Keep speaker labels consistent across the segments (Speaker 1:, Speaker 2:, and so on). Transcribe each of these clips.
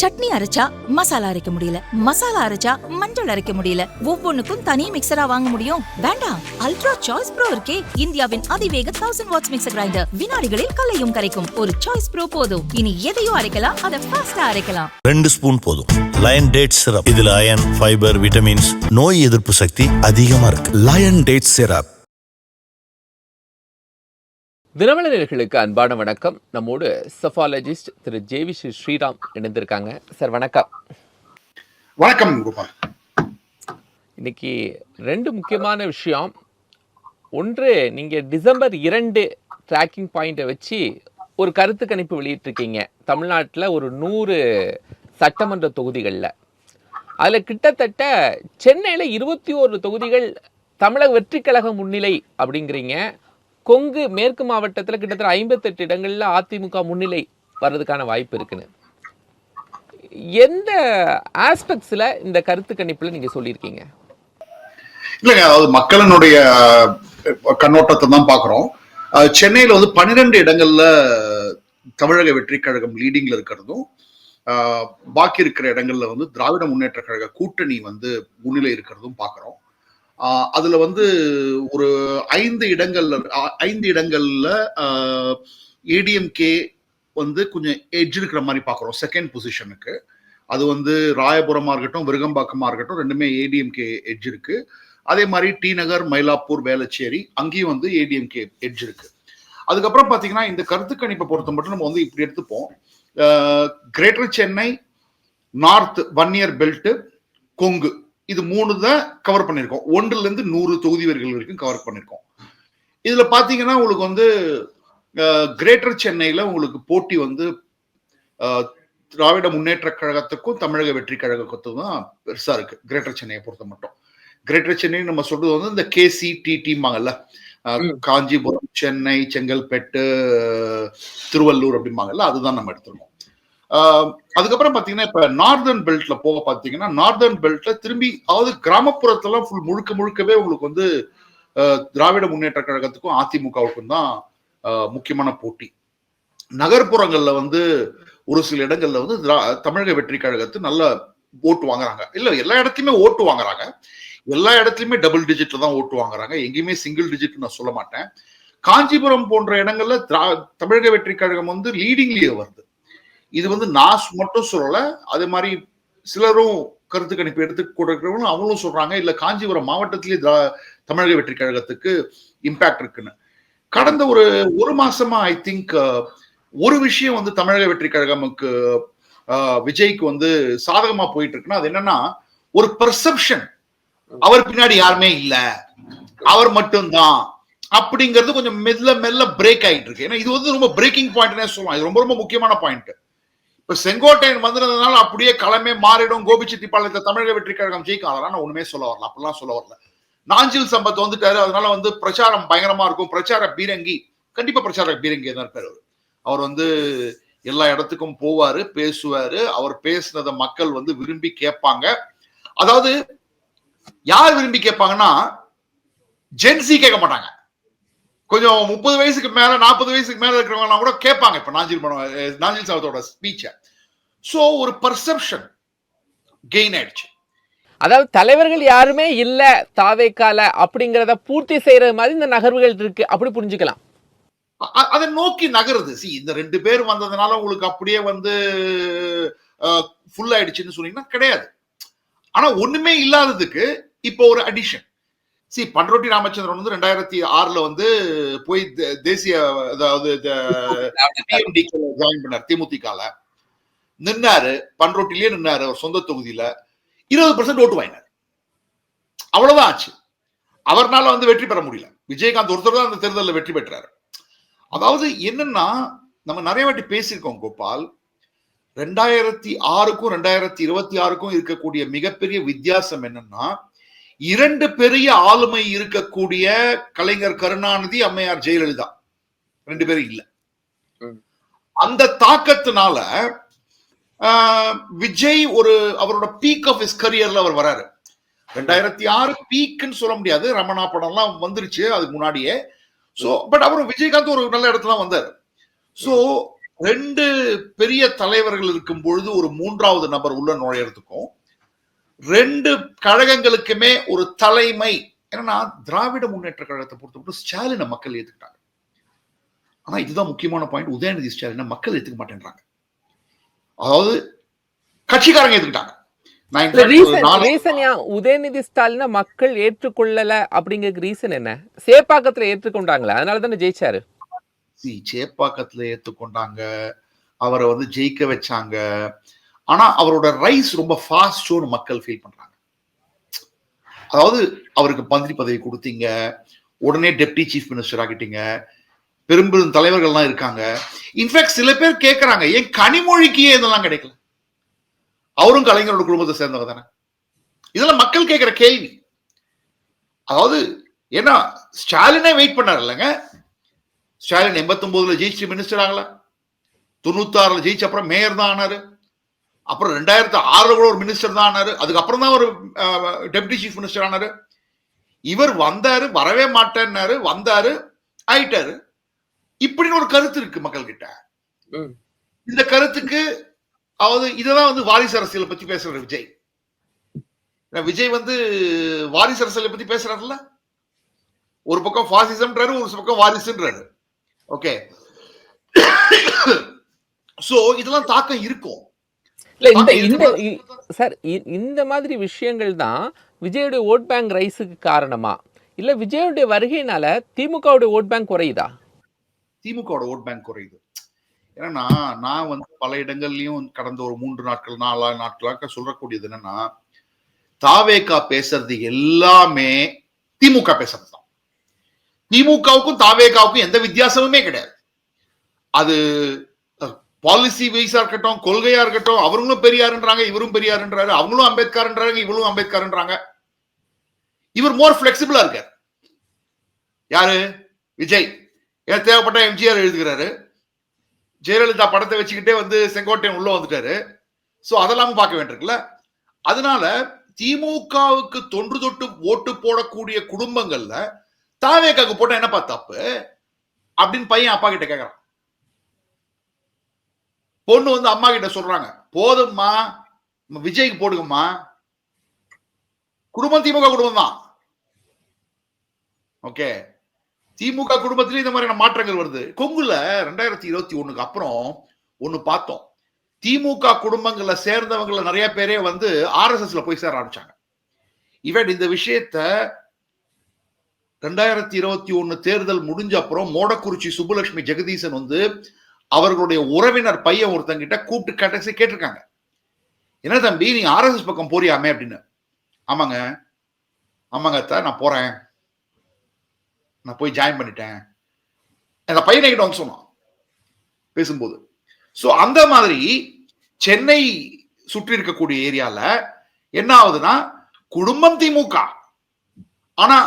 Speaker 1: சட்னி அரைச்சா மசாலா அரைக்க முடியல, மசாலா அரைச்சா மஞ்சள் அரைக்க முடியல, ஒவ்வொன்னுக்கும் தனி மிக்சரா வாங்க முடியும்? வேண்டாம், அல்ட்ரா சாய்ஸ் ப்ரோ இருக்கே, இந்தியாவின் அதிவேக 1000 வாட்ஸ் மிக்சர் கிரைண்டர், வினாடிகளில் கல்லையும் கரைக்கும் ஒரு சாய்ஸ் ப்ரோ போதும். இனி எதையும் அரைக்கலாம், அதை ஃபாஸ்டா அரைக்கலாம்.
Speaker 2: 2 ஸ்பூன் போதும். லயன் டேட் சிரப், இதுல அயன், ஃபைபர், விட்டமின்ஸ், நோய் எதிர்ப்பு சக்தி அதிகமா இருக்கு. Lion date syrup.
Speaker 3: தினமலர்களுக்கு அன்பான வணக்கம். நம்மோடு செஃபாலஜிஸ்ட் திரு ஜேவி ஸ்ரீராம் இணைந்திருக்காங்க. சார் வணக்கம்.
Speaker 4: வணக்கம் கோபால்.
Speaker 3: இன்னைக்கு 2 முக்கியமான விஷயம். ஒன்று, நீங்க டிசம்பர் 2 ட்ராக்கிங் பாயிண்டை வச்சு ஒரு கருத்து கணிப்பு வெளியிட்டிருக்கீங்க. தமிழ்நாட்டில் ஒரு 100 சட்டமன்ற தொகுதிகளில், அதில் கிட்டத்தட்ட சென்னையில் 21 தொகுதிகள் தமிழக வெற்றி கழகம் முன்னிலை அப்படிங்கிறீங்க. கொங்கு மேற்கு மாவட்டத்தில் கிட்டத்தட்ட 58 இடங்களில் அதிமுக முன்னிலை வர்றதுக்கான வாய்ப்பு இருக்குன்னு எந்த ஆஸ்பெக்ட்ஸ்ல இந்த கருத்து கணிப்புல நீங்க சொல்லியிருக்கீங்க?
Speaker 4: இல்லைங்க, அதாவது மக்களினுடைய கண்ணோட்டத்தை தான் பார்க்குறோம். சென்னையில் வந்து 12 இடங்கள்ல தமிழக வெற்றி கழகம் லீடிங்ல இருக்கிறதும், பாக்கி இருக்கிற இடங்கள்ல வந்து திராவிட முன்னேற்ற கழக கூட்டணி வந்து முன்னிலை இருக்கிறதும் பார்க்குறோம். அதுல வந்து ஒரு 5 இடங்கள்ல ஏடிஎம்கே வந்து கொஞ்சம் எட்ஜ் இருக்கிற மாதிரி பார்க்குறோம் செகண்ட் பொசிஷனுக்கு. அது வந்து ராயபுரமா இருக்கட்டும், விருகம்பாக்கமா இருக்கட்டும், ரெண்டுமே ஏடிஎம்கே எட்ஜ் இருக்கு. அதே மாதிரி டி நகர், மயிலாப்பூர், வேளச்சேரி அங்கேயும் வந்து ஏடிஎம்கே எட்ஜ் இருக்கு. அதுக்கப்புறம் பாத்தீங்கன்னா இந்த கருத்து கணிப்பை பொறுத்த மட்டும் நம்ம வந்து இப்படி எடுத்துப்போம். Greater Chennai, north Vanniyar belt, Kongu, இது 3 தான் கவர் பண்ணிருக்கோம். 1ல இருந்து 100 தொகுதி வரைக்கும் கவர் பண்ணிருக்கோம். இதுல பாத்தீங்கன்னா உங்களுக்கு வந்து கிரேட்டர் சென்னையில உங்களுக்கு போட்டி வந்து திராவிட முன்னேற்ற கழகத்துக்கும் தமிழக வெற்றி கழகத்துக்கும் தான் பெருசா இருக்கு. கிரேட்டர் சென்னையை பொறுத்த மட்டும் கிரேட்டர் சென்னை நம்ம சொல்றது வந்து இந்த KCTTம்பாங்கல்ல, காஞ்சிபுரம், சென்னை, செங்கல்பட்டு, திருவள்ளூர் அப்படிம்பாங்கல்ல, அதுதான் நம்ம எடுத்துருக்கோம். அதுக்கப்புறம் பாத்தீங்கன்னா இப்ப நார்தர்ன் பெல்ட்ல போக பாத்தீங்கன்னா, நார்தர்ன் பெல்ட்ல திரும்பி, அதாவது கிராமப்புறத்துல முழுக்கவே உங்களுக்கு வந்து திராவிட முன்னேற்ற கழகத்துக்கும் அதிமுகவுக்கும் தான் முக்கியமான போட்டி. நகர்ப்புறங்கள்ல வந்து ஒரு சில இடங்கள்ல வந்து தமிழக வெற்றி கழகத்து நல்ல ஓட்டு வாங்குறாங்க. இல்ல, எல்லா இடத்துலயுமே ஓட்டு வாங்குறாங்க. எல்லா இடத்துலயுமே டபுள் டிஜிட்ல தான் ஓட்டு வாங்குறாங்க. எங்கேயுமே சிங்கிள் டிஜிட் நான் சொல்ல மாட்டேன். காஞ்சிபுரம் போன்ற இடங்கள்ல தமிழக வெற்றி கழகம் வந்து லீடிங்லயே வருது. இது வந்து நான் மட்டும் சொல்லல, அதே மாதிரி சிலரும் கருத்து கணிப்பு எடுத்து கொடுக்கிறவங்களும் அவங்களும் சொல்றாங்க, இல்ல காஞ்சிபுரம் மாவட்டத்திலேயே தமிழக வெற்றி கழகத்துக்கு இம்பாக்ட் இருக்குன்னு. கடந்த ஒரு மாசமா ஐ திங்க் ஒரு விஷயம் வந்து தமிழக வெற்றி கழகமுக்கு விஜய்க்கு வந்து சாதகமா போயிட்டு இருக்குன்னா, அது என்னன்னா ஒரு பெர்செப்ஷன், அவர் பின்னாடி யாருமே இல்ல, அவர் மட்டும்தான் அப்படிங்கிறது கொஞ்சம் மெல்ல பிரேக் ஆயிட்டு இருக்கு. ஏன்னா இது வந்து ரொம்ப பிரேக்கிங் பாயிண்ட்னே சொல்லலாம். இது ரொம்ப முக்கியமான பாயிண்ட். இப்ப செங்கோட்டையன் வந்ததுனால அப்படியே களமே மாறிடும், கோபிச்செட்டிப்பாளையத்தை தமிழக வெற்றி கழகம் ஜெயிக்கும், அதெல்லாம் நான் ஒண்ணுமே சொல்ல வரல, அப்படிலாம் சொல்ல வரல. நாஞ்சில் சம்பத் வந்துட்டாரு, அதனால வந்து பிரச்சாரம் பயங்கரமா இருக்கும், பிரச்சார பீரங்கி, கண்டிப்பா பிரச்சார பீரங்கி தான் இருப்பாரு. அவர் வந்து எல்லா இடத்துக்கும் போவாரு, பேசுவாரு. அவர் பேசுனதை மக்கள் வந்து விரும்பி கேட்பாங்க. அதாவது யார் விரும்பி கேட்பாங்கன்னா, ஜென்சி கேட்க மாட்டாங்க. கொஞ்சம் 30 வயசுக்கு மேல 40 வயசுக்கு மேல இருக்கிறவங்க கூட கேட்பாங்க இப்ப நாஞ்சில் சம்பத்தோட ஸ்பீச்ச. சோ ஒரு பர்செப்ஷன் கெயின் ஆயிடுச்சு.
Speaker 3: அதாவது தலைவர்கள் யாருமே இல்ல தாவேக்கால அப்படிங்கறத பூர்த்தி செய்யற மாதிரி இந்த நகர்வுகள் இருக்கு, அப்படி புரிஞ்சுக்கலாம்.
Speaker 4: அதை நோக்கி நகருது. இந்த 2 பேர் வந்ததுனால உங்களுக்கு அப்படியே வந்து ஃபுல் ஆயிடுச்சுன்னு சொன்னீங்கன்னா கிடையாது. ஆனா ஒண்ணுமே இல்லாததுக்கு இப்போ ஒரு அடிஷன். பண்ருட்டி ராமச்சந்திரன் வந்து 2006ல வந்து போய் தேசிய, அதாவது ஜாயின் பண்ணார், தேமுதிகல நின்னாரு, பண்ருட்டிலேயே நின்னாரு, அவர் சொந்த தொகுதியில 20% ஓட்டு வாங்கினார். அவ்வளவுதான் ஆச்சு. அவர்னால வந்து வெற்றி பெற முடியல. விஜயகாந்த் ஒருத்தர் தான் அந்த தேர்தலில் வெற்றி பெற்றாரு. அதாவது என்னன்னா, நம்ம நிறைய வாட்டி பேசியிருக்கோம் கோபால், 2006க்கும் 2026க்கும் இருக்கக்கூடிய மிகப்பெரிய வித்தியாசம் என்னன்னா, 2 பெரிய ஆளுமை இருக்கக்கூடிய கலைஞர் கருணாநிதி, அம்மையார் ஜெயலலிதா 2 பேரும் இல்ல. அந்த தாக்கத்தினால விஜய் அவரோட பீக் ஆஃப் ஹிஸ் கரியர்ல அவர் வராரு. 2006 பீக்னு சொல்ல முடியாது, ரமணா படம் எல்லாம் வந்துருச்சு அதுக்கு முன்னாடியே. சோ பட் அவரும் விஜயகாந்த் ஒரு நல்ல இடத்துல வந்தாரு. சோ 2 பெரிய தலைவர்கள் இருக்கும் பொழுது ஒரு 3வது நபர் உள்ள நுழையறதுக்கும் 2 கழகங்களுக்குமே ஒரு தலைமை. ஏன்னா திராவிட முன்னேற்ற கழகத்தை பொறுத்தவரைக்கும் ஸ்டாலினை மக்கள் ஏத்துக்கிட்டாங்க. ஆனா இதுதான் முக்கியமான பாயிண்ட், உதயநிதி ஸ்டாலினை மக்கள் ஏத்துக்க மாட்டேன்றாங்க. அதாவது கட்சிக்காரங்க ஏத்துக்கிட்டாங்க.
Speaker 3: உதயநிதி ஸ்டாலினை மக்கள் ஏற்றுக்கொள்ளல அப்படிங்கிற ரீசன் என்ன? சேப்பாக்கத்துல ஏற்றுக்கொண்டாங்களா, அதனாலதானே ஜெயிச்சாரு.
Speaker 4: சேப்பாக்கத்துல ஏத்துக்கொண்டாங்க, அவரை வந்து ஜெயிக்க வச்சாங்க. ஆனா அவரோட ரைஸ் ரொம்ப ஃபாஸ்ட்னு மக்கள் ஃபீல் பண்றாங்க. அதாவது அவருக்கு மந்திரி பதவி கொடுத்தீங்க, உடனே டெப்டி சீஃப் மினிஸ்டர் ஆகிட்டீங்க, பெரும்பெரும் தலைவர்கள்லாம் இருக்காங்க. இன்ஃபேக்ட் சில பேர் கேட்கறாங்க, ஏன் கனிமொழிக்கு இதெல்லாம் கிடைக்கல? அவரும் கலைஞரோட குடும்பத்தை சேர்ந்தவர் தானே. இதெல்லாம் மக்கள் கேட்கிற கேள்வி. அதாவது ஏன்னா ஸ்டாலினே வெயிட் பண்ணார் இல்லைங்க. ஸ்டாலின் 89ல ஜெயிச்சு மினிஸ்டர் ஆகல, 96ல ஜெயிச்ச அப்புறம் மேயர் தான் ஆனாரு, அப்புறம் 2006ல கூட ஒரு மினிஸ்டர் தான் ஆனாரு, அதுக்கப்புறம் தான் ஒரு டெப்டி சீஃப் மினிஸ்டர் ஆனாரு. இவர் வந்தாரு, வரவே மாட்டேன்னாரு, வந்தாரு, ஆயிட்டாரு. இப்படின்னு ஒரு கருத்து இருக்கு மக்கள் கிட்ட. இந்த கருத்துக்கு அதாவது இததான் வந்து வாரிசு அரசியலை பத்தி பேசுற விஜய். விஜய் வந்து வாரிசு அரசியலை பத்தி பேசுறாருல்ல, ஒரு பக்கம் பாசிசம்ன்றாரு, ஒரு பக்கம் வாரிசுன்றாரு. ஓகே, சோ இதெல்லாம் தாக்கம் இருக்கும்.
Speaker 3: சார், இந்த மாதிரி விஷயங்கள் தான் விஜயோட ஓட் பேங்க் ரைஸுக்கு காரணமா, இல்ல விஜயோட வருகையினால திமுகவுடைய ஓட் பேங்க் குறையுதா?
Speaker 4: திமுகவோட ஓட் பேங்க் குறையுது. ஏன்னா நான் வந்து பல இடங்கள்லயும் கடந்த ஒரு 3 நாட்கள் 4 நாட்களாக சொல்லக்கூடியது என்னன்னா, தாவேகா பேசுறது எல்லாமே திமுக பேசுறது தான். திமுகவுக்கும் தாவேகாவுக்கும் எந்த வித்தியாசமுமே கிடையாது. அது பாலிசி வைஸா இருக்கட்டும், கொள்கையா இருக்கட்டும், அவங்களும் பெரியாருன்றாங்க, இவரும் பெரியாருன்றாரு, அவங்களும் அம்பேத்கர்ன்றாங்க, இவரும் அம்பேத்கர்ன்றாங்க. இவர் மோர் பிளெக்சிபிளா இருக்காரு. யாரு? விஜய். ஏன் தேவைப்பட்ட எம்ஜிஆர் எழுதுகிறாரு, ஜெயலலிதா படத்தை வச்சுக்கிட்டே வந்து செங்கோட்டையன் உள்ள வந்துட்டாரு. சோ அதெல்லாம் பார்க்க வேண்டியிருக்குல்ல. அதனால திமுகவுக்கு தொன்று தொட்டு ஓட்டு போடக்கூடிய குடும்பங்கள்ல தாவேகாக்கு போட்டா என்னப்பா தப்பு அப்படின்னு பையன் அப்பா கிட்ட கேட்கறான். பொண்ணு வந்து அம்மா கிட்ட சொல்றாங்க, போதும்மா விஜய்க்கு போடுங்கம்மா. குடும்பம் திமுக குடும்பம் தான். ஓகே, திமுக குடும்பத்திலேயே இந்த மாதிரியான மாற்றங்கள் வருது. கொங்குல 2021க்கு அப்புறம் ஒண்ணு பார்த்தோம். திமுக குடும்பங்கள்ல சேர்ந்தவங்கள நிறைய பேரே வந்து RSSல போய் சேர ஆரம்பிச்சாங்க. இவன் இந்த விஷயத்த 2021 தேர்தல் முடிஞ்ச அப்புறம் மோடக்குறிச்சி சுப்புலட்சுமி ஜெகதீசன் வந்து அவர்களுடைய உறவினர் பையன் ஒருத்தங்கிட்ட கூப்பிட்டு கேட்டிருக்காங்க, என்ன தம்பி நீ RSS பக்கம் போறியாமே அப்படின்னு. ஆமாங்க ஆமாங்க அத்தா, நான் போறேன், நான் போய் ஜாயின் பண்ணிட்டேன், அந்த பையனை கிட்ட வந்து சொன்னான் பேசும்போது. சோ அந்த மாதிரி சென்னை சுற்றி இருக்கக்கூடிய ஏரியால என்ன ஆகுதுன்னா, குடும்பம் திமுக, ஆனா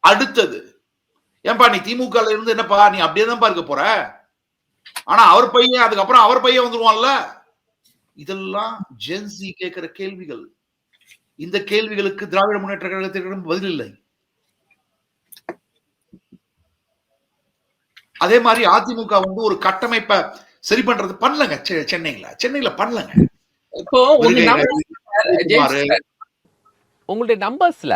Speaker 4: அடுத்தது ஏன்பா நீ திமுக இருந்து என்னப்பா நீ அப்படியே தான் இருக்க போற, ஆனா அவர் பையன் அதுக்கப்புறம் அவர் பையன் வந்துருவான்ல. இதெல்லாம் ஜென்சி கேட்கிற கேள்விகள். இந்த கேள்விகளுக்கு திராவிட முன்னேற்ற கழகத்திற்கு பதில் இல்லை. அதே மாதிரி அதிமுக வந்து ஒரு கட்டமைப்பை சரி பண்றது பண்ணலங்க. சென்னையில பண்ணலங்க.
Speaker 3: இப்போ உங்களுடைய நம்பர்ஸ்ல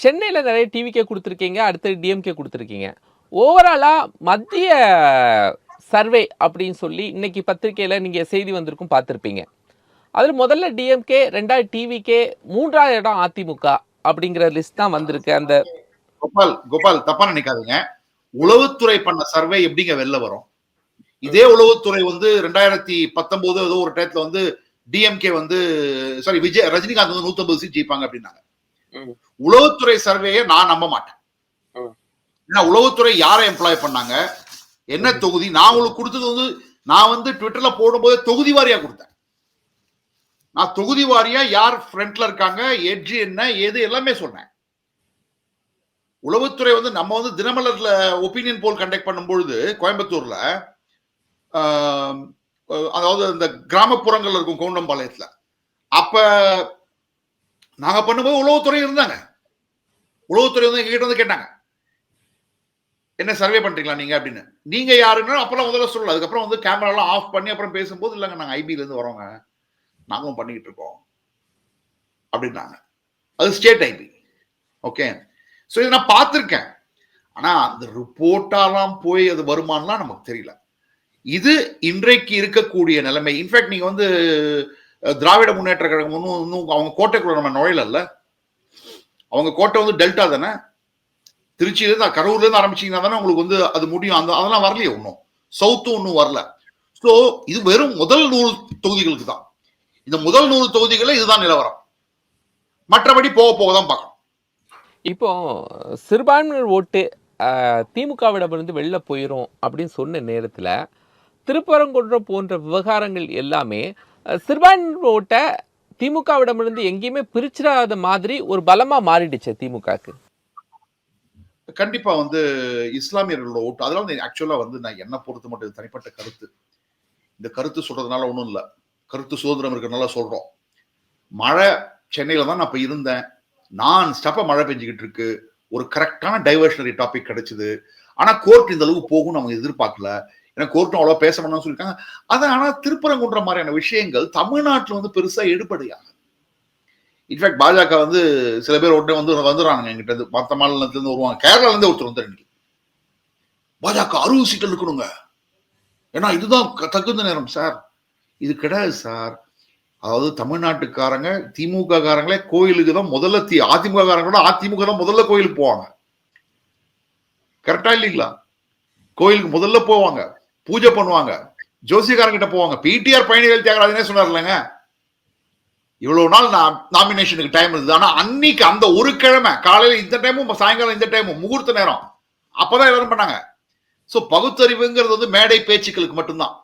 Speaker 3: சென்னையில நிறைய டிவிகே கொடுத்துருக்கீங்க, அடுத்து டிஎம்கே கொடுத்துருக்கீங்க. ஓவராலா மத்திய சர்வே அப்படின்னு சொல்லி இன்னைக்கு பத்திரிகையில நீங்க செய்தி வந்திருக்கும் பார்த்திருப்பீங்க. அதுல முதல்ல டிஎம்கே, 2வது டிவிகே, 3வது இடம் அதிமுக அப்படிங்கிற லிஸ்ட் தான் வந்திருக்கு. அந்த
Speaker 4: கோபால் தப்பா நினைக்காதீங்க, உளவுத்துறை பண்ண சர்வே எப்படிங்க வெளில வரும்? இதே உளவுத்துறை வந்து 2019 ஏதோ ஒரு டயத்துல வந்து டிஎம்கே வந்து விஜய் ரஜினிகாந்த் வந்து 150 சீட் ஜெயிப்பாங்க அப்படின்னாங்க. உளவுத்துறை சர்வேயை நான் நம்ப மாட்டேன். ஏன்னா உளவுத்துறை யாரை எம்ப்ளாய் பண்ணாங்க, என்ன தொகுதி, நான் உங்களுக்கு கொடுத்தது வந்து நான் வந்து ட்விட்டர்ல போடும்போது தொகுதி வாரியா கொடுத்தேன். நான் தொகுதி வாரியா யார் ஃப்ரண்ட்ல இருக்காங்க, எட்ஜ் என்ன ஏது எல்லாமே சொன்னேன். உளவுத்துறை வந்து நம்ம வந்து தினமலர்ல ஒப்பீனியன் போல் கண்டக்ட் பண்ணும்பொழுது கோயம்புத்தூர்ல, அதாவது இந்த கிராமப்புறங்கள்ல இருக்கும் கவுண்டம்பாளையத்துல, அப்ப நாங்க பண்ணும்போது உளவுத்துறை இருந்தாங்க. உளவுத்துறை வந்து எங்ககிட்ட வந்து கேட்டாங்க, என்ன சர்வே பண்றீங்களா நீங்க அப்படின்னு. நீங்க யாருன்னு அப்பெல்லாம் முதல்ல சொல்லல. அதுக்கப்புறம் வந்து கேமரா எல்லாம் ஆஃப் பண்ணி அப்புறம் பேசும்போது இல்லைங்க நாங்க ஐபில இருந்து வரோங்க, நாங்களும் பண்ணிக்கிட்டு இருக்கோம் அப்படின்னாங்க. அது ஸ்டேட் ஐபி. ஓகே, ஸோ இதை நான் பார்த்துருக்கேன். ஆனா அந்த ரிப்போர்ட்டாலாம் போய் அது வருமானலாம் நமக்கு தெரியல. இது இன்றைக்கு இருக்கக்கூடிய நிலைமை. இன்ஃபேக்ட் நீங்க வந்து திராவிட முன்னேற்ற கழகம் இன்னும் அவங்க கோட்டைக்குள்ள நம்ம நுழையல. அவங்க கோட்டை வந்து டெல்டா தானே, திருச்சியில இருந்து கரூர்ல இருந்து ஆரம்பிச்சீங்கன்னா தானே உங்களுக்கு வந்து அது முடியும். அதெல்லாம் வரலையே ஒன்றும், சவுத்தும் ஒன்றும் வரல. ஸோ இது வெறும் முதல் 100 தொகுதிகளுக்கு தான். இந்த முதல் 100 தொகுதிகளில் இதுதான் நிலவரம். மற்றபடி போக போக தான் பார்க்கணும்.
Speaker 3: இப்போ சிறுபான்மையினர் ஓட்டு திமுகவிடமிருந்து வெளில போயிடும் அப்படின்னு சொன்ன நேரத்தில் திருப்பரங்குன்றம் போன்ற விவகாரங்கள் எல்லாமே சிறுபான்மையினர் ஓட்டை திமுகவிடமிருந்து எங்கேயுமே பிரிச்சிடாத மாதிரி ஒரு பலமா மாறிடுச்சு திமுகக்கு.
Speaker 4: கண்டிப்பா வந்து இஸ்லாமியர்களோட ஓட்டு அதெல்லாம் வந்து ஆக்சுவலா வந்து நான் என்ன பொறுத்து மட்டும் தனிப்பட்ட கருத்து. இந்த கருத்து சொல்றதுனால ஒன்றும் இல்லை, கருத்து சுதந்திரம் இருக்கிறதுனால சொல்றோம். மழை சென்னையில தான் நான் இப்ப இருந்தேன், நான் ஸ்டப்பா மழை பெஞ்சுக்கிட்டு இருக்கு, ஒரு கரெக்டான டைவர்ஷனரி டாபிக் கிடைச்சது. ஆனா கோர்ட் இந்த அளவுக்கு போகும்னு அவங்க எதிர்பார்க்கல. ஏன்னா கோர்ட்டும் அவ்வளவு பேச வேணும்னு சொல்லியிருக்காங்க. அது ஆனா திருப்பரங்குன்ற மாதிரியான விஷயங்கள் தமிழ்நாட்டுல வந்து பெருசா எடுபடியாக. இன்ஃபேக்ட் பாஜக வந்து சில பேர் உடனே வந்து வந்துடுறாங்க எங்கிட்ட இருந்து, மற்ற மாநிலத்துல இருந்து வருவாங்க. கேரளால இருந்து ஒருத்தர் வந்து இன்னைக்கு பாஜக 60 சீட்டில் இருக்கணுங்க, ஏன்னா இதுதான் தகுந்த நேரம். சார் இது கிடையாது சார். அதாவது தமிழ்நாட்டுக்காரங்க திமுக காரங்களே கோயிலுக்கு தான் முதல்ல, அதிமுக காரங்களோட அதிமுக தான் முதல்ல கோயிலுக்கு போவாங்க. கரெக்டா இல்லைங்களா? கோயிலுக்கு முதல்ல போவாங்க, பூஜை பண்ணுவாங்க, ஜோசியக்காரங்கிட்ட போவாங்க. பிடிஆர் பழனிவேல் தியாகராஜனே சொன்னார் இல்லைங்க, இவ்வளவு நாள் நாமினேஷனுக்கு டைம் இருந்தது, ஆனா அன்னைக்கு அந்த ஒரு கிழமை காலையில இந்த டைமும் சாயங்காலம் இந்த டைமும் முகூர்த்த நேரம் அப்பதான் எல்லாரும் பண்ணாங்க. சோ பகுத்தறிவுங்கிறது வந்து மேடை பேச்சுக்களுக்கு மட்டும்தான்.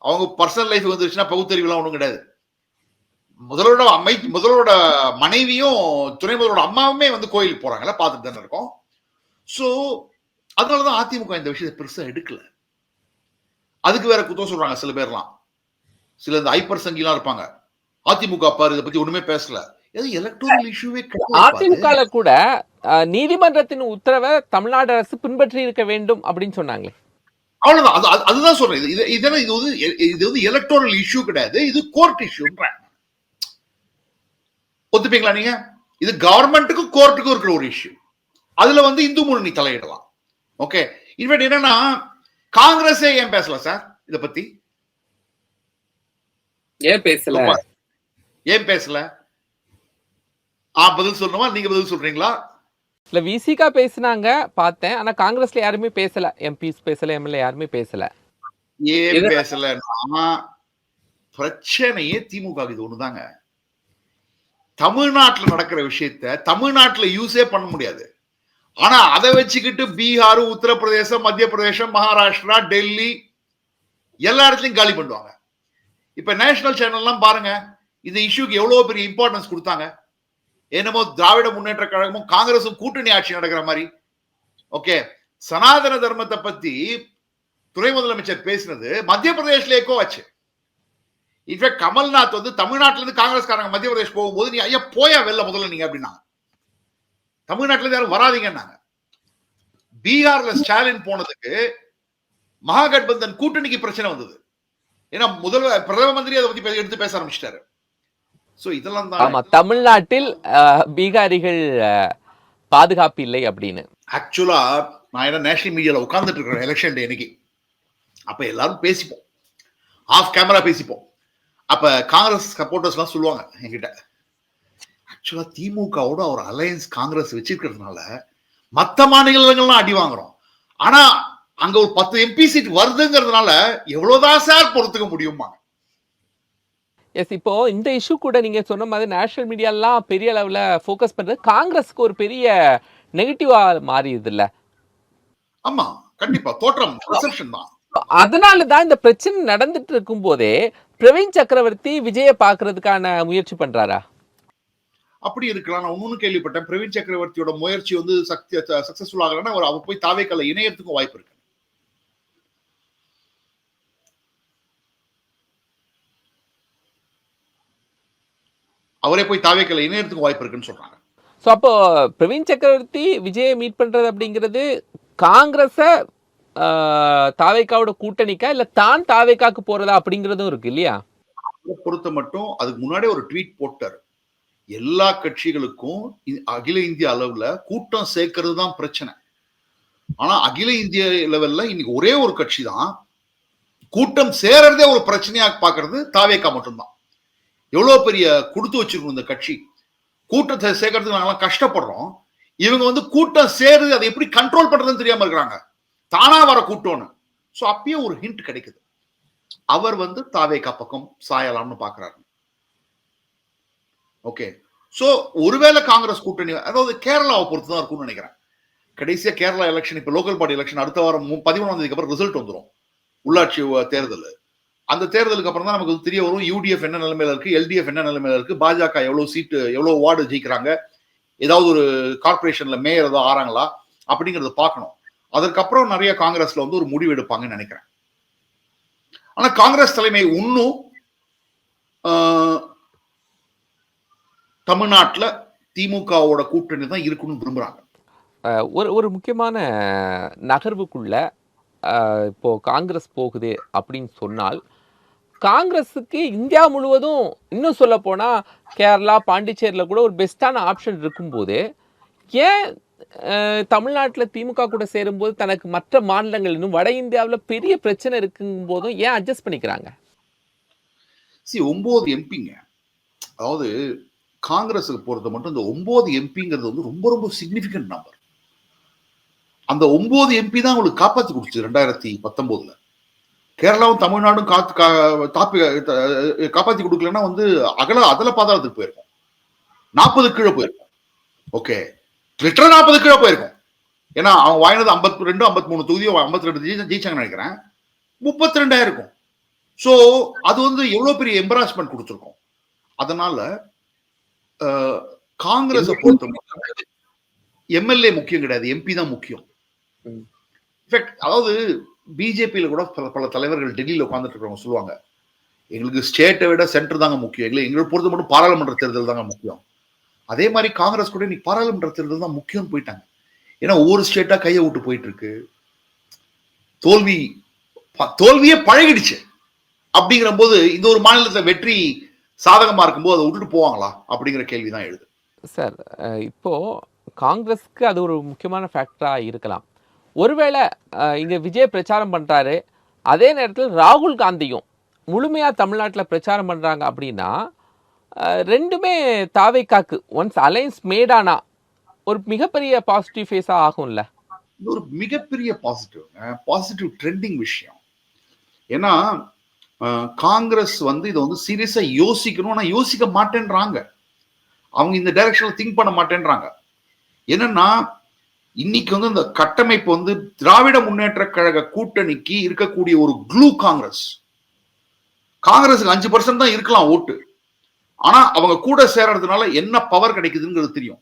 Speaker 4: அவங்க பர்சனல் லைஃப் வந்துருச்சுன்னா பகுத்தறிவுலாம் ஒன்றும் கிடையாது. முதல்வரோட மனைவியும் துணை முதல்வரோட அம்மாவுமே வந்து கோயிலுக்கு போறாங்கல்ல, பார்த்துட்டு தானே இருக்கோம். சோ அதனாலதான் அதிமுக இந்த விஷயத்தை பெருசா எடுக்கல. அதுக்கு வேற குத்தம் சொல்றாங்க சில பேர்லாம், சில இந்த ஐப்பர் சங்கிலாம் இருப்பாங்க, அதிமுக பாரு இதை பத்தி ஒண்ணுமே பேசல. எலக்டோரல் இஷ்யூவே
Speaker 3: அதிமுக கூட நீதிமன்றத்தின் உத்தரவை தமிழ்நாடு அரசு பின்பற்றி இருக்க வேண்டும் அப்படின்னு சொன்னாங்களே.
Speaker 4: அவ்வளவுதான். அதுதான் சொல்றேன். இது வந்து எலக்டோரல் இஷ்யூ கிடையாது, இது கோர்ட் இஷ்யூ. ஒத்துப்பீங்களா நீங்க? இது கவர்மெண்ட்டுக்கும் கோர்ட்டுக்கும் இருக்கிற ஒரு இஷ்யூ. அதுல வந்து இந்து முன்னணி தலையிடலாம். ஓகே, இன்ஃபேக்ட் என்னன்னா காங்கிரஸே ஏன் பேசல சார் இத பத்தி?
Speaker 3: ஏன் பேசல?
Speaker 4: பதில் சொல்லணுமா, நீங்க பதில் சொல்றீங்களா?
Speaker 3: இல்ல விசிகா பேசினாங்க பார்த்தேன், ஆனா காங்கிரஸ்ல யாருமே பேசல, எம்பிஸ் பேசல, எம்எல்ஏ யாருமே பேசல.
Speaker 4: ஏன் பேசலன்னா பிரச்சனையே திமுக இது ஒண்ணுதாங்க. தமிழ்நாட்டுல நடக்கிற விஷயத்த தமிழ்நாட்டுல யூஸே பண்ண முடியாது. ஆனா அதை வச்சுக்கிட்டு பீகார், உத்தரப்பிரதேசம், மத்திய பிரதேசம், மகாராஷ்டிரா, டெல்லி எல்லா இடத்துலயும் காலி பண்ணுவாங்க. இப்ப நேஷனல் சேனல்லாம் பாருங்க, இந்த இஷ்யூக்கு எவ்வளவு பெரிய இம்பார்ட்டன்ஸ் கொடுத்தாங்க. என்னமோ திராவிட முன்னேற்ற கழகமும் காங்கிரசும் கூட்டணி ஆட்சி நடக்கிற மாதிரி. ஓகே, சனாதன தர்மத்தை பத்தி துணை முதலமைச்சர் பேசினது மத்திய பிரதேஷ்ல எக்கோ ஆச்சு. இன்ஃபேக்ட் கமல்நாத் வந்து தமிழ்நாட்டுல இருந்து காங்கிரஸ்காரங்க மத்திய பிரதேஷ் போகும்போது, நீ ஐயா போயா வெளில முதல்ல நீங்க அப்படின்னா, தமிழ்நாட்டுல இருந்து யாரும் வராதீங்கன்னாங்க. பீகார்ல ஸ்டாலின் போனதுக்கு மகாகட்பந்தன் கூட்டணிக்கு பிரச்சனை வந்தது. ஏன்னா பிரதம மந்திரி அதை பத்தி எடுத்து பேச ஆரம்பிச்சிட்டாரு. சோ இதெல்லாம் தான்.
Speaker 3: ஆமா, தமிழ்நாட்டில் பீகாரிகள் பாதுகாப்பு இல்லை அப்படின்னு.
Speaker 4: ஆக்சுவலா நான் என்ன நேஷனல் மீடியால உட்கார்ந்துட்டு இருக்கிறேன் எலெக்ஷன் டே அன்னைக்கு. அப்ப எல்லாரும் பேசிப்போம், ஆஃப் கேமரா பேசிப்போம். அப்ப காங்கிரஸ் சப்போர்ட்டர்ஸ் எல்லாம் சொல்லுவாங்க என்கிட்ட, ஆக்சுவலா திமுகவோட ஒரு அலையன்ஸ் காங்கிரஸ் வச்சிருக்கிறதுனால மற்ற மாநிலங்கள்லாம் அடி வாங்குறோம், ஆனா அங்க ஒரு 10 எம்பி சீட் வருதுங்கிறதுனால எவ்வளவுதான் சார் பொறுத்துக்க முடியுமா?
Speaker 3: எஸ், இப்போ இந்த இஷ்யூ கூட நீங்க சொன்ன மாதிரி நேஷனல் மீடியாலாம் பெரிய அளவுல ஃபோக்கஸ் பண்றது காங்கிரஸ்க்கு ஒரு பெரிய நெகட்டிவா மாறியது இல்ல?
Speaker 4: ஆமா, கண்டிப்பா தோற்றம் பெர்செப்ஷன் தான்.
Speaker 3: அதனாலதான் இந்த பிரச்சனை நடந்துட்டு இருக்கும் போதே பிரவீன் சக்கரவர்த்தி விஜய பாக்குறதுக்கான முயற்சி பண்றாரா?
Speaker 4: அப்படி இருக்கலாம். நான் ஒன்னு கேள்விப்பட்டேன், பிரவீன் சக்கரவர்த்தியோட முயற்சி வந்து சக்சஸ்ஃபுல் ஆகலன்னா அவர் போய் தாவேக்கால இணையத்துக்கும் வாய்ப்பு இருக்கு. அவரே போய் தாவேக்கால இணையத்துக்கு வாய்ப்பு இருக்குன்னு சொல்றாங்க.
Speaker 3: சோ அப்போ பிரவீன் சக்கரவர்த்தி விஜயை மீட் பண்றது அப்படிங்கிறது காங்கிரஸ தாவேக்காவோட கூட்டணிக்கா இல்ல தான் தாவேக்காக்கு போறதா அப்படிங்கறதும் இருக்கு இல்லையா?
Speaker 4: பொறுத்த மட்டும் அதுக்கு முன்னாடி ஒரு ட்வீட் போட்டார், எல்லா கட்சிகளுக்கும் அகில இந்திய அளவுல கூட்டம் சேர்க்கிறது தான் பிரச்சனை. ஆனா அகில இந்திய லெவல்ல இன்னைக்கு ஒரே ஒரு கட்சி தான் கூட்டம் சேர்றதே ஒரு பிரச்சனையா பாக்குறது, தாவேக்கா மட்டும்தான். எவ்வளவு பெரிய கொடுத்து வச்சிருக்கோம் இந்த கட்சி, கூட்டத்தை சேர்க்கறதுக்கு நாங்கெல்லாம் கஷ்டப்படுறோம். இவங்க வந்து கூட்டம் சேருது, அதை எப்படி கண்ட்ரோல் பண்றதுன்னு தெரியாம இருக்கிறாங்க, தானா வர கூட்டம்னு. சோ அப்பயே ஒரு ஹிண்ட் கிடைக்குது, அவர் வந்து தாவேக்கா பக்கம் சாயலாம்னு பாக்குறாரு. ஓகே, சோ ஒருவேளை காங்கிரஸ் கூட்டணி, அதாவது கேரளாவை பொறுத்துதான் இருக்கும்னு நினைக்கிறேன். கடைசியா கேரளா எலெக்ஷன், இப்ப லோக்கல் பாடி எலெக்ஷன் அடுத்த வாரம் 13ஆம் தேதிக்கு அப்புறம் ரிசல்ட் வந்துடும், உள்ளாட்சி தேர்தல். அந்த தேர்தலுக்கு அப்புறம் தான் நமக்கு தெரிய வரும் யூடிஎஃப் என்ன நிலைமையில இருக்கு, எல்டிஎஃப் என்ன நிலைமையில இருக்கு, பாஜக எவ்வளவு சீட்டு எவ்வளவு வார்டு ஜெயிக்கிறாங்க, ஏதாவது ஒரு கார்பரேஷன்ல மேயர் ஏதாவது ஆறாங்களா அப்படிங்கறத பார்க்கணும். அதற்கப்புறம் நிறைய காங்கிரஸ்ல வந்து ஒரு முடிவு எடுப்பாங்கன்னு நினைக்கிறேன். ஆனா காங்கிரஸ் தலைமை இன்னும் தமிழ்நாட்டுல திமுகவோட கூட்டணி தான் இருக்கணும்னு விரும்புறாங்க.
Speaker 3: ஒரு முக்கியமான நகர்வுக்குள்ள இப்போ காங்கிரஸ் போகுது அப்படின்னு சொன்னால், காங்கிரஸுக்கு இந்தியா முழுவதும் இன்னும் சொல்ல போனா கேரளா பாண்டிச்சேரியில கூட ஒரு பெஸ்டான ஆப்ஷன் இருக்கும்போது, ஏன் தமிழ்நாட்டில் திமுக கூட சேரும்போது தனக்கு மற்ற மாநிலங்கள் இன்னும் வட இந்தியாவில் பெரிய பிரச்சனை இருக்கும் போதும் ஏன் அட்ஜஸ்ட் பண்ணிக்கிறாங்க?
Speaker 4: 9 எம்பிங்க, அதாவது காங்கிரஸுக்கு பொறுத்த மட்டும் இந்த 9 எம்பிங்கிறது வந்து ரொம்ப ரொம்ப சிக்னிபிகன்ட் நம்பர். அந்த 9 எம்பி தான் உங்களுக்கு காப்பாற்றி கொடுத்து 2019. கேரளாவும் தமிழ்நாடும் காப்பாற்றி கொடுக்கலன்னா வந்து அதல பாதாளத்துக்கு போயிருக்கும், 40 கீழே போயிருக்கும். ஓகே, லிட்டரா 40 கீழே போயிருக்கும். ஏன்னா அவங்க வாங்கினது 52 53 தொகுதியோ 52 ஜெயிச்சாங்கன்னு நினைக்கிறேன், 32 இருக்கும். சோ அது வந்து எவ்வளவு பெரிய எம்பராஸ்மெண்ட் கொடுத்துருக்கோம். அதனால காங்கிரஸ் பொறுத்த எம்எல்ஏ முக்கியம் கிடையாது, எம்பி தான் முக்கியம். அதாவது பிஜேபியில கூட பல தலைவர்கள் டெல்லியில உட்கார்ந்துட்டு இருக்கிறவங்க சொல்லுவாங்க, எங்களுக்கு ஸ்டேட்டை விட சென்டர் தாங்க முக்கியம், எங்களை பொறுத்த மட்டும் பாராளுமன்ற தேர்தல் தாங்க முக்கியம். அதே மாதிரி காங்கிரஸ் கூட இன்னைக்கு பாராளுமன்ற தேர்தல் தான் முக்கியம் போயிட்டாங்க. ஏன்னா ஒவ்வொரு ஸ்டேட்டா கையை விட்டு போயிட்டு இருக்கு, தோல்வியே பழகிடுச்சு. அப்படிங்கிற போது இந்த ஒரு மாநிலத்தை வெற்றி சாதகமா இருக்கும்போது அதை விட்டுட்டு போவாங்களா அப்படிங்கிற கேள்விதான் எழுது.
Speaker 3: சார், இப்போ காங்கிரஸ்க்கு அது ஒரு முக்கியமான ஃபேக்டரா இருக்கலாம். ஒருவேளை இங்க விஜய் பிரச்சாரம் பண்றாரு, அதே நேரத்தில் ராகுல் காந்தியும் முழுமையா தமிழ்நாட்டில் பிரச்சாரம் பண்றாங்க அப்படின்னா, ரெண்டுமே தாவேக்காக்கு ஒன்ஸ் அலைன்ஸ் மேடானா ஒரு மிகப்பெரிய பாசிட்டிவ் ஃபேஸா ஆகும்ல.
Speaker 4: இது ஒரு மிகப்பெரிய பாசிட்டிவ் ட்ரெண்டிங் விஷயம். ஏன்னா காங்கிரஸ் வந்து இதை வந்து சீரியஸா யோசிக்கணும், ஆனா யோசிக்க மாட்டேன்றாங்க. அவங்க இந்த டைரக்ஷன்ல திங்க் பண்ண மாட்டேன்றாங்க. என்னன்னா இன்னைக்கு வந்து இந்த கட்டமைப்பு வந்து திராவிட முன்னேற்ற கழக கூட்டணிக்கு இருக்கக்கூடிய ஒரு க்ளூ காங்கிரஸுக்கு 5% தான் இருக்கலாம் ஓட்டு. ஆனா அவங்க கூட சேர்றதுனால என்ன பவர் கிடைக்குதுங்கிறது தெரியும்.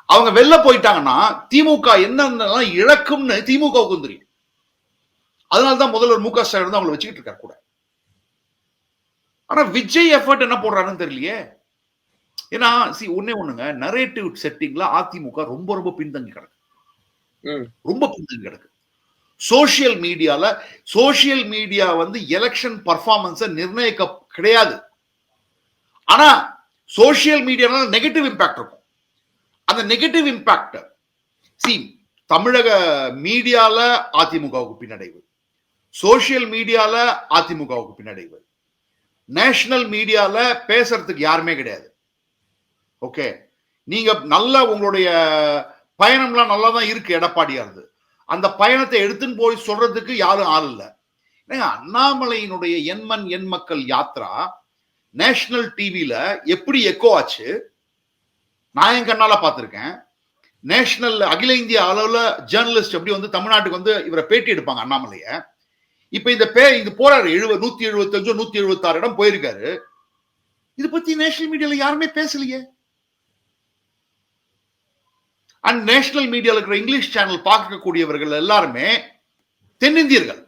Speaker 4: அவங்க வெளில போயிட்டாங்கன்னா திமுக என்னென்ன இழக்கும்னு திமுகவுக்கும் தெரியும். அதனாலதான் முதல்வர் மு க ஸ்டாலின் வந்து அவங்களை வச்சுக்கிட்டு இருக்காரு கூட. ஆனா விஜய் எஃபர்ட் என்ன போடுறாருன்னு தெரியலையே. ஏன்னா ஒண்ணுங்க, நரேட்டிவ் செட்டிங்ல அதிமுக ரொம்ப ரொம்ப பின்தங்கி கிடக்கு, ரொம்ப பின்தங்கி கிடக்கு. சோசியல் மீடியா வந்து எலெக்ஷன் பர்ஃபார்மன்ஸை நிர்ணயிக்க கிடையாது. ஆனா சோசியல் மீடியால நெகட்டிவ் இம்பாக்ட் இருக்கும். அந்த நெகட்டிவ் இம்பாக்ட் தமிழக மீடியால அதிமுகவுக்கு பின்னடைவு, சோசியல் மீடியால அதிமுகவுக்கு பின்னடைவு, நேஷனல் மீடியால பேசுறதுக்கு யாருமே கிடையாது. ஓகே, நீங்க நல்ல உங்களுடைய பயணம்லாம் நல்லா தான் இருக்கு எடப்பாடியாரது, அந்த பயணத்தை எடுத்துன்னு போய் சொல்றதுக்கு யாரும் ஆள் இல்லை. அண்ணாமலையினுடைய எண்மண் எண் மக்கள் யாத்ரா நேஷனல் டிவில எப்படி எக்கோ ஆச்சு நான் என் கண்ணால பார்த்திருக்கேன். நேஷனல் அகில இந்திய அளவுல ஜேர்னலிஸ்ட் எப்படி வந்து தமிழ்நாட்டுக்கு வந்து இவரை பேட்டி எடுப்பாங்க அண்ணாமலைய. இப்ப இந்த போறாரு 175 176 இடம் போயிருக்காரு. இது பத்தி நேஷனல் மீடியால யாருமே பேசலையே. அண்ட் நேஷனல் மீடியால இருக்கிற இங்கிலீஷ் சேனல் பார்க்கக்கூடியவர்கள் எல்லாருமே தென்னிந்தியர்கள்.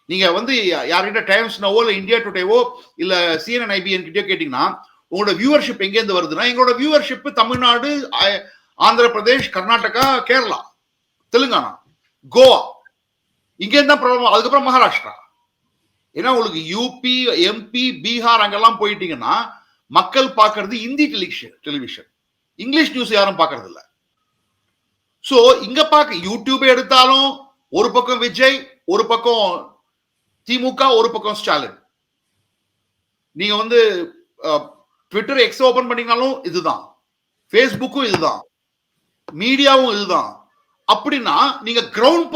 Speaker 4: நீங்க வந்து யார்கிட்ட டைம்ஸ் நவோ இல்ல இந்தியா டுடேவோ இல்ல CNN IBN கிட்டயோ கேட்டீங்கன்னா உங்களோட வியூவர்ஷிப் எங்க இருந்து வருதுன்னா, எங்களோட வியூவர்ஷிப் தமிழ்நாடு, ஆந்திர பிரதேஷ், கர்நாடகா, கேரளா, தெலுங்கானா, கோவா. இங்க என்ன ப்ராப்ளம்? அதுக்கப்புறம் மகாராஷ்டிரா. ஏன்னா உங்களுக்கு யூபி, எம்பி, பீகார் அங்கெல்லாம் போயிட்டீங்கன்னா மக்கள் பார்க்கறது இந்தி டெலிவிஷன், இங்கிலீஷ் நியூஸ் யாரும் பார்க்கறது இல்ல. சோ இங்க பார்க்க யூடியூப் எடுத்தாலும் ஒரு பக்கம் விஜய், ஒரு பக்கம் திமுக, ஒரு பக்கம் ஸ்டாலின். நீங்க வந்து ட்விட்டர் எக்ஸ் ஓபன் பண்ணீங்கனாலும் இதுதான், ஃபேஸ்புக்கும் இதுதான், மீடியாவும் இதுதான். அப்படின்னா நீங்க கிரவுண்ட்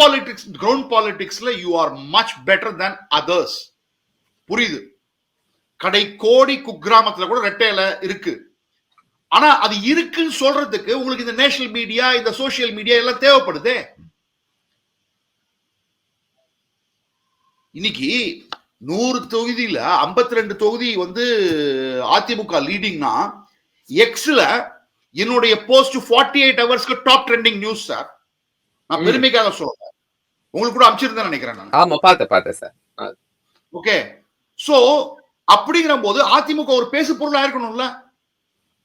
Speaker 4: பாலிடிக்ஸ்ல you are much better than others. புரியுது? கடை கோடி குக்கிராமத்துல கூட ரெட்டையில இருக்கு. ஆனா அது இருக்குன்னு சொல்றதுக்கு உங்களுக்கு இந்த நேஷனல் மீடியா, இந்த சோசியல் மீடியா எல்லாம் தேவைப்படுது. இன்னைக்கு 100 தொகுதியில 52 தொகுதி வந்து அதிமுக லீடிங்னா, எக்ஸ்ல என்னுடைய போஸ்ட் 48 ஹவர்ஸ்க்கு டாப் ட்ரெண்டிங் நியூஸ் சார். நான் பெருமைக்காக சொல்றேன். உங்களுக்கு கூட அனுப்பிச்சிருந்தேன் நினைக்கிறேன் நான்.
Speaker 3: ஆமா, பார்த்தேன் சார்.
Speaker 4: ஓகே. சோ அப்படிங்கிற போது அதிமுக ஒரு பேசு பொருளா இருக்கணும்ல.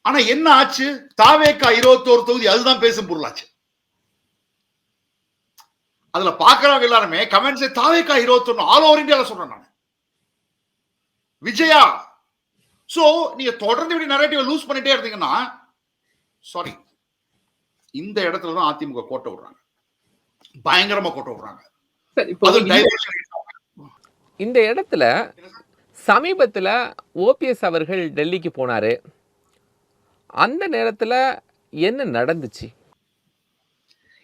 Speaker 4: ஆனா என்ன ஆச்சு? தாவேகா 21 தொகுதி அதுதான் பேசும் பொருளாச்சு. அதுல பாக்குறவங்க எல்லாருமே கமெண்ட்ஸ் தாவேகா 21 ஆல் ஓவர் இந்தியால சொல்றேன் நான். விஜயா. சோ நீங்க தொடர்ந்து இப்படி நரேட்டிவ் லூஸ் பண்ணிட்டே இருந்தீங்கன்னா, சாரி, இந்த இடத்துல தான் அதிமுக கோட்டை விடுறாங்க, பயங்கரமா கோட்டை விடுறாங்க.
Speaker 3: இந்த இடத்துல சமீபத்துல ஓபிஎஸ் அவர்கள் டெல்லிக்கு போனாரு. அந்த நேரத்துல என்ன நடந்துச்சு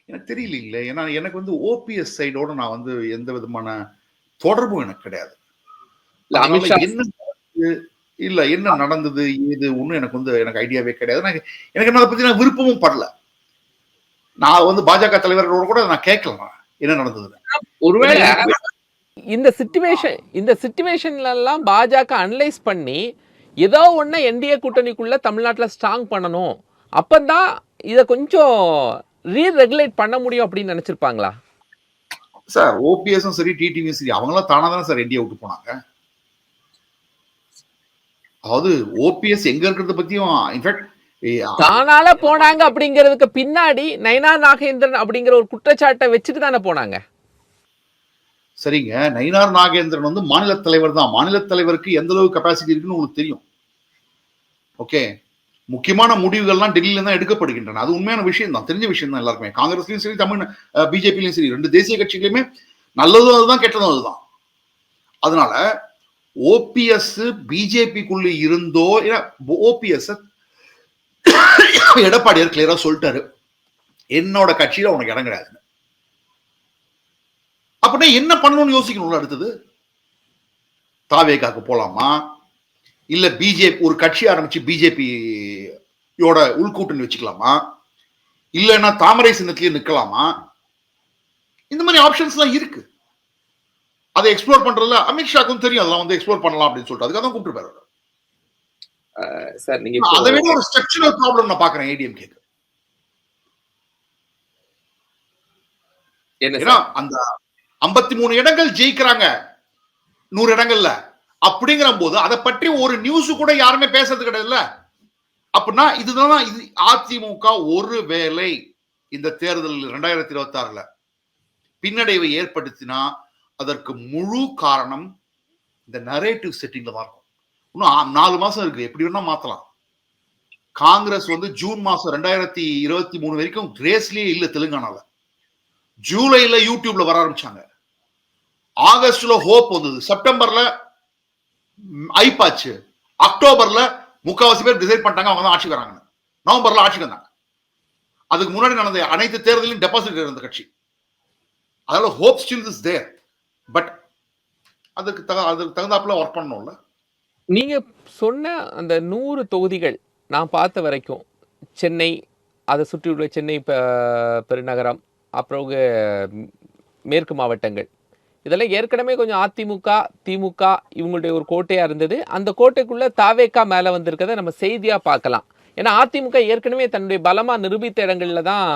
Speaker 4: எனக்கு தெரியல. ஏன்னா எனக்கு வந்து ஓபிஎஸ் சைடோட நான் வந்து எந்த விதமான தொடர்பும் எனக்கு கிடையாது. என்ன நடந்தது இது ஒன்னும் எனக்கு வந்து எனக்கு ஐடியாவே கிடையாது. எனக்கு என்ன அதை பத்தி நான் விருப்பமும் படல. நான் வந்து பாஜக தலைவர்களோட கூட நான் கேட்கல என்ன நடந்தது.
Speaker 3: ஒருவேளை இந்த சிச்சுவேஷன்ல எல்லாம் பாஜக அனலைஸ் பண்ணி ஏதோ ஒண்ணு என்டிஏ கூட்டணிக்குள்ள தமிழ்நாட்டில் ஸ்ட்ராங் பண்ணணும், அப்பதான் இதை கொஞ்சம் ரீரெகுலேட் பண்ண முடியும் அப்படின்னு நினைச்சிருப்பாங்களா
Speaker 4: சார்? ஓபிஎஸும் சரி, டிடிவியும் சரி, அவங்களாம் தானா தானே சார் என்டிஏ விட்டு போனாங்க. அதாவது ஓபிஎஸ் எங்க இருக்கிறத பத்தியும் இன்ஃபேக்ட்
Speaker 3: தானால போனாங்க அப்படிங்கிறதுக்கு பின்னாடி நயினார் நாகேந்திரன் அப்படிங்கிற ஒரு குற்றச்சாட்டை வச்சுட்டு தானே போனாங்க.
Speaker 4: சரிங்க, நயினார் நாகேந்திரன் வந்து மாநில தலைவர் தான். மாநில தலைவருக்கு எந்த அளவு கெப்பாசிட்டி இருக்குன்னு உங்களுக்கு தெரியும். ஓகே, முக்கியமான முடிவுகள்லாம் டெல்லியில தான் எடுக்கப்படுகின்றன. அது உண்மையான விஷயம் தான், தெரிஞ்ச விஷயம் தான் எல்லாருக்குமே. காங்கிரஸ்லயும் சரி, தமிழ் பிஜேபிலையும் சரி, ரெண்டு தேசிய கட்சிகளுமே நல்லதும் அதுதான், கெட்டதும் அதுதான். அதனால ஓபிஎஸ் பிஜேபிக்குள்ள இருந்தோ, ஓபிஎஸ் எடப்பாடியார் கிளியரா சொல்லிட்டாரு, என்னோட கட்சியில உனக்கு இடம் கிடையாது. அப்படின்னா என்ன பண்ணணும்னு யோசிக்கணும். அடுத்தது தாவேகாக்கு போலாமா, இல்ல பிஜேபி ஒரு கட்சி ஆரம்பிச்சு பிஜேபியோட உள்கூட்டணி வச்சுக்கலாமா, இல்லைன்னா தாமரை சின்னத்திலேயே நிக்கலாமா? இந்த மாதிரி ஆப்ஷன்ஸ் எல்லாம் இருக்கு. அதை எக்ஸ்ப்ளோர் பண்றதுல அமித்ஷாக்கும் தெரியும், அதெல்லாம் வந்து எக்ஸ்ப்ளோர் பண்ணலாம் அப்படின்னு சொல்லிட்டு அதுக்காக தான் கூப்பிட்டு
Speaker 3: சார். நீங்க
Speaker 4: அதை விட ஒரு ஸ்ட்ரக்சரல் ப்ராப்ளம் நான் பாக்குறேன் ஏடிஎம்கே. ஏன்னா அந்த 53 இடங்கள் ஜெயிக்கிறாங்க 100 இடங்கள்ல அப்படிங்கிற போது அதை பற்றி ஒரு நியூஸ் கூட யாருமே பேசுறது கிடையாது. அப்படின்னா இதுதான் இது அதிமுக ஒரு வேளை இந்த தேர்தல் 2026 பின்னடைவை ஏற்படுத்தினா அதற்கு முழு காரணம் இந்த நரேட்டிவ் செட்டிங்ல தான் இருக்கும். இன்னும் 4 மாசம் இருக்கு, எப்படி வேணா மாத்தலாம். காங்கிரஸ் வந்து ஜூன் மாசம் 2023 வரைக்கும் ரேஸ்லயே இல்ல தெலுங்கானால. ஜூலைல யூடியூப்ல வர ஆரம்பிச்சாங்க, ஆகஸ்ட்ல ஹோப் வந்தது, செப்டம்பர்ல ஐபாச்சு, அக்டோபர்ல முக்காவாசி பேர் டிசைட் பண்ணிட்டாங்க அவங்க தான் ஆட்சி வராங்க, நவம்பர்ல ஆட்சிக்கு வந்தாங்க. அதுக்கு முன்னாடி நடந்த அனைத்து தேர்தலையும் டெபாசிட் இருந்த கட்சி. அதனால hope still is there. But அதுக்கு தகுந்தாப்புல ஒர்க் பண்ணணும்ல.
Speaker 3: நீங்க சொன்ன அந்த 100 தொகுதிகள் நான் பார்த்த வரைக்கும் சென்னை, அதை சுற்றியுள்ள சென்னை பெருநகரம், அப்புறம் மேற்கு மாவட்டங்கள், இதெல்லாம் ஏற்கனவே கொஞ்சம் அதிமுக திமுக இவங்களுடைய ஒரு கோட்டையாக இருந்தது. அந்த கோட்டைக்குள்ளே தாவேக்கா மேலே வந்திருக்கிறத நம்ம செய்தியாக பார்க்கலாம். ஏன்னா அதிமுக ஏற்கனவே தன்னுடைய பலமாக நிரூபித்த இடங்களில் தான்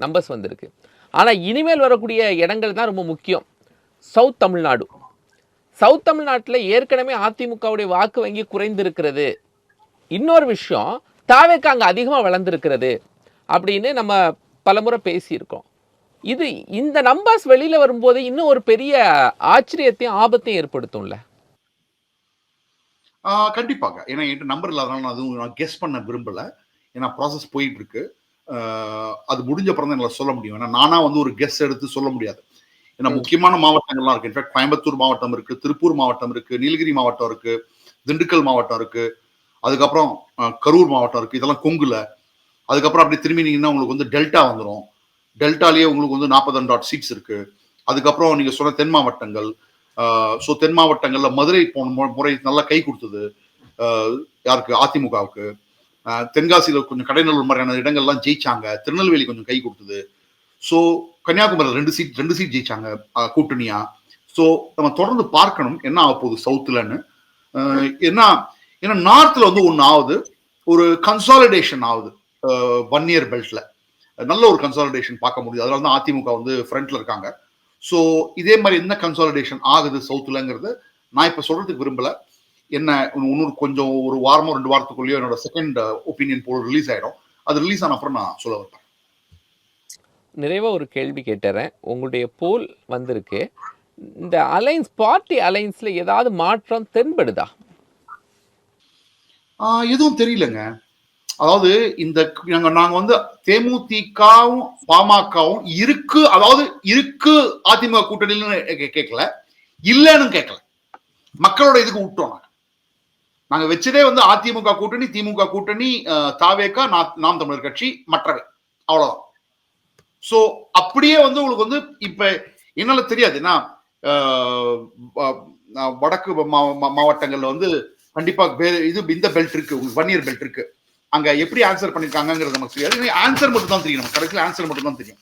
Speaker 3: நம்பர்ஸ் வந்திருக்கு. ஆனால் இனிமேல் வரக்கூடிய இடங்கள் தான் ரொம்ப முக்கியம். சவுத் தமிழ்நாடு, சவுத் தமிழ்நாட்டில் ஏற்கனவே அதிமுகவுடைய வாக்கு வங்கி குறைந்திருக்கிறது. இன்னொரு விஷயம், தாவேக்கா அங்கே அதிகமாக வளர்ந்துருக்கிறது அப்படின்னு நம்ம பலமுறை பேசியிருக்கோம். இது இந்த நம்பர்ஸ் வெளியில வரும்போது இன்னும் ஒரு பெரிய ஆச்சரியத்தையும் ஆபத்தையும் ஏற்படுத்தும்ல.
Speaker 4: கண்டிப்பாங்க. ஏன்னா என்கிட்ட நம்பர் இல்லாதனால நான் அதுவும் நான் கெஸ் பண்ண விரும்பல. ஏன்னா ப்ராசஸ் போயிட்டு இருக்கு. அது முடிஞ்ச அப்புறம் தான் என்னால சொல்ல முடியும். ஏன்னா நானா வந்து ஒரு கெஸ் எடுத்து சொல்ல முடியாது. ஏன்னா முக்கியமான மாவட்டங்கள்லாம் இருக்கு. இன்ஃபேக்ட் கோயம்புத்தூர் மாவட்டம் இருக்கு, திருப்பூர் மாவட்டம் இருக்கு, நீலகிரி மாவட்டம் இருக்கு, திண்டுக்கல் மாவட்டம் இருக்கு. அதுக்கப்புறம் கரூர் மாவட்டம் இருக்கு. இதெல்லாம் கொங்குல. அதுக்கப்புறம் அப்படி திரும்பினீங்கன்னா உங்களுக்கு வந்து டெல்டா வந்துரும். டெல்டாலேயே உங்களுக்கு வந்து 42 சீட்ஸ் இருக்கு. அதுக்கப்புறம் நீங்க சொன்ன தென் மாவட்டங்கள். ஸோ தென் மாவட்டங்கள்ல மதுரை போன முறை நல்லா கை கொடுத்தது. யாருக்கு? அதிமுகவுக்கு. தென்காசியில கொஞ்சம் கடைநல்லூர் மாதிரியான இடங்கள்லாம் ஜெயிச்சாங்க. திருநெல்வேலி கொஞ்சம் கை கொடுத்தது. ஸோ கன்னியாகுமரியில் 2 சீட் ஜெயிச்சாங்க கூட்டணியா. ஸோ நம்ம தொடர்ந்து பார்க்கணும் என்ன ஆக போகுது சவுத்துலன்னு. ஏன்னா ஏன்னா நார்த்ல வந்து ஒன்று ஆகுது, ஒரு கன்சாலிடேஷன் ஆகுது 1 இயர் பெல்ட்ல. நல்ல ஒரு கன்சாலிடேஷன் பார்க்க முடியுது. அதனால தான் அதிமுக வந்து ஃப்ரண்ட்ல இருக்காங்க. ஸோ இதே மாதிரி என்ன கன்சாலிடேஷன் ஆகுது சவுத்துலங்கிறது நான் இப்ப சொல்றதுக்கு விரும்பல. என்ன இன்னொரு கொஞ்சம் ஒரு வாரமோ 2 வாரத்துக்குள்ளேயோ என்னோட செகண்ட் ஒப்பீனியன் போல் ரிலீஸ் ஆயிடும். அது ரிலீஸ் ஆன அப்புறம் நான் சொல்ல வைப்பேன்.
Speaker 3: நிறைவா ஒரு கேள்வி கேட்டுறேன். உங்களுடைய போல் வந்திருக்கு. இந்த அலைன்ஸ் பார்ட்டி அலைன்ஸ்ல ஏதாவது மாற்றம் தென்படுதா?
Speaker 4: எதுவும் தெரியலங்க. அதாவது இந்த நாங்க வந்து தேமுதிகவும் பாமகவும் இருக்கு, அதாவது இருக்கு அதிமுக கூட்டணியில் கேட்கல, இல்லன்னு கேட்கல. மக்களோட இதுக்கு விட்டோம். நாங்க வச்சதே வந்து அதிமுக கூட்டணி, திமுக கூட்டணி, தாவேகா, நாம் தமிழர் கட்சி, மற்றவை, அவ்வளவுதான். சோ அப்படியே வந்து உங்களுக்கு வந்து இப்ப என்னால தெரியாது. ஏன்னா வடக்கு மாவட்டங்கள்ல வந்து கண்டிப்பா இது இந்த பெல்ட் இருக்கு, 1 இயர் பெல்ட் இருக்கு. அங்க எப்படி ஆன்சர் பண்ணிருக்காங்கிறது நமக்கு தெரியாது. ஆன்சர் மட்டும் தான் தெரியும். நம்ம கடைசியில் ஆன்சர் மட்டும் தான் தெரியும்.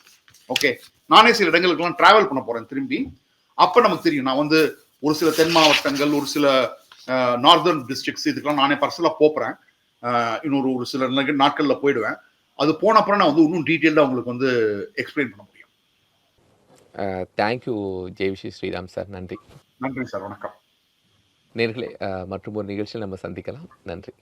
Speaker 4: ஓகே, நானே சில இடங்களுக்கெல்லாம் டிராவல் பண்ண போறேன் திரும்பி. அப்ப நமக்கு தெரியும். நான் வந்து ஒரு சில தென் மாவட்டங்கள், ஒரு சில நார்தர்ன் டிஸ்ட்ரிக்ட்ஸ், இதுக்கெல்லாம் நானே பர்சனலா போறேன். ஒரு சில நாட்கள்ல போயிடுவேன். அது போன அப்புறம் நான் வந்து இன்னும் டீட்டெயில்டா உங்களுக்கு வந்து எக்ஸ்பிளைன் பண்ண முடியும்.
Speaker 3: Thank you Jayavishi Sriram sir. நன்றி.
Speaker 4: நன்றி சார். வணக்கம்.
Speaker 3: நேர்களே, மற்றும் ஒரு நிகழ்ச்சியில் நம்ம சந்திக்கலாம். நன்றி.